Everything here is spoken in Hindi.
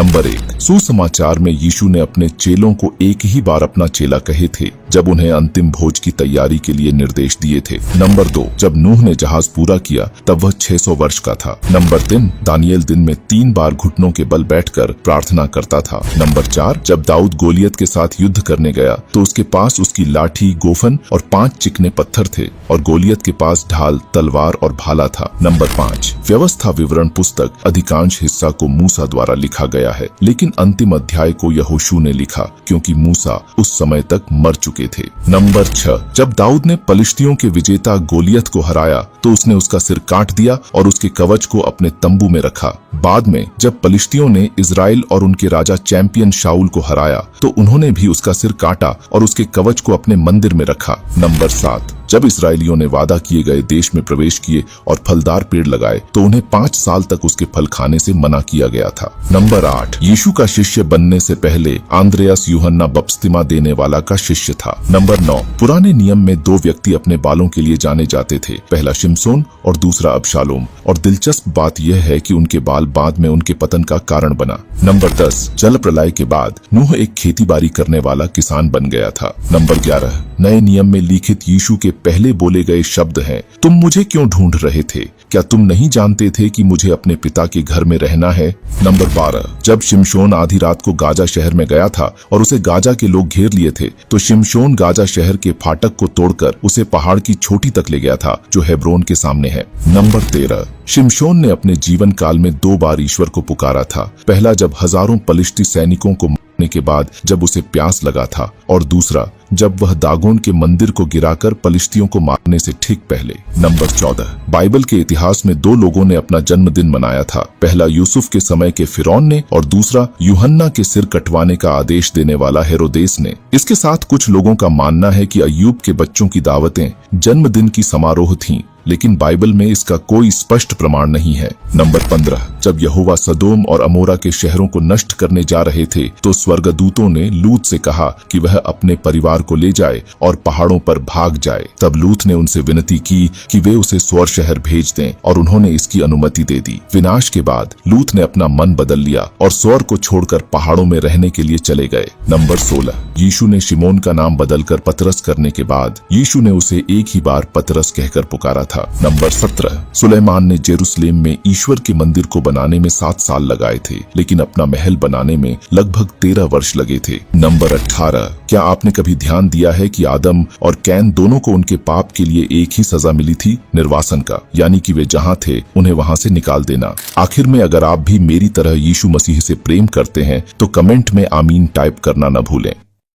नंबर 1, सुसमाचार में यीशु ने अपने चेलों को एक ही बार अपना चेला कहे थे जब उन्हें अंतिम भोज की तैयारी के लिए निर्देश दिए थे। नंबर 2, जब नूह ने जहाज पूरा किया तब वह 600 वर्ष का था। नंबर 3, दानियल दिन में 3 बार घुटनों के बल बैठकर प्रार्थना करता था। नंबर 4, जब दाऊद गोलियत के साथ युद्ध करने गया तो उसके पास उसकी लाठी, गोफन और 5 चिकने पत्थर थे और गोलियत के पास ढाल, तलवार और भाला था। नंबर 5, व्यवस्था विवरण पुस्तक अधिकांश हिस्सा को मूसा द्वारा लिखा गया है, लेकिन अंतिम अध्याय को यहोशू ने लिखा क्योंकि मूसा उस समय तक मर चुके थे। नंबर 6, जब दाऊद ने पलिश्तियों के विजेता गोलियत को हराया तो उसने उसका सिर काट दिया और उसके कवच को अपने तंबू में रखा। बाद में जब पलिश्तियों ने इजराइल और उनके राजा चैंपियन शाऊल को हराया तो उन्होंने भी उसका सिर काटा और उसके कवच को अपने मंदिर में रखा। नंबर 7, जब इस्राएलियों ने वादा किए गए देश में प्रवेश किए और फलदार पेड़ लगाए तो उन्हें 5 साल तक उसके फल खाने से मना किया गया था। नंबर 8, यीशु का शिष्य बनने से पहले आंद्रेयास यूहन्ना बपतिस्मा देने वाला का शिष्य था। नंबर 9, पुराने नियम में 2 व्यक्ति अपने बालों के लिए जाने जाते थे, पहला शिमशोन और दूसरा अबशालोम, और दिलचस्प बात यह है कि उनके बाल बाद में उनके पतन का कारण बना। नंबर 10, जल प्रलय के बाद नूह एक खेतीबाड़ी करने वाला किसान बन गया था। नंबर 11, नए नियम में लिखित यीशु के पहले बोले गए शब्द हैं, तुम मुझे क्यों ढूंढ रहे थे? क्या तुम नहीं जानते थे कि मुझे अपने पिता के घर में रहना है? नंबर 12, जब शिमशोन आधी रात को गाजा शहर में गया था और उसे गाजा के लोग घेर लिए थे तो शिमशोन गाजा शहर के फाटक को तोड़कर उसे पहाड़ की चोटी तक ले गया था जो हेब्रोन के सामने है। नंबर 13, शिमशोन ने अपने जीवन काल में 2 बार ईश्वर को पुकारा था, पहला जब हजारों पलिश्ती सैनिकों को मारने के बाद जब उसे प्यास लगा था, और दूसरा जब वह दागोन के मंदिर को गिराकर पलिश्तियों को मारने से ठीक पहले। नंबर 14, बाइबल के इतिहास में 2 लोगों ने अपना जन्मदिन मनाया था, पहला यूसुफ के समय के फिरौन ने और दूसरा यूहन्ना के सिर कटवाने का आदेश देने वाला हेरोदेस ने। इसके साथ कुछ लोगों का मानना है कि अय्यूब के बच्चों की दावतें जन्मदिन की समारोह थीं, लेकिन बाइबल में इसका कोई स्पष्ट प्रमाण नहीं है। नंबर 15, जब यहोवा सदोम और अमोरा के शहरों को नष्ट करने जा रहे थे तो स्वर्गदूतों ने लूत से कहा कि वह अपने परिवार को ले जाए और पहाड़ों पर भाग जाए। तब लूत ने उनसे विनती की कि वे उसे स्वर शहर भेज दें और उन्होंने इसकी अनुमति दे दी। विनाश के बाद लूत ने अपना मन बदल लिया और स्वर को छोड़कर पहाड़ों में रहने के लिए चले गए। नंबर 16, यीशु ने शिमोन का नाम बदलकर पतरस करने के बाद यीशु ने उसे एक ही बार पतरस कहकर पुकारा था। नंबर 17, सुलेमान ने जेरूसलेम में ईश्वर के मंदिर को बनाने में 7 साल लगाए थे, लेकिन अपना महल बनाने में लगभग 13 वर्ष लगे थे। नंबर 18, क्या आपने कभी ध्यान दिया है कि आदम और कैन दोनों को उनके पाप के लिए एक ही सजा मिली थी, निर्वासन का, यानी कि वे जहां थे उन्हें वहां से निकाल देना। आखिर में अगर आप भी मेरी तरह यीशु मसीह से प्रेम करते हैं तो कमेंट में आमीन टाइप करना न भूलें।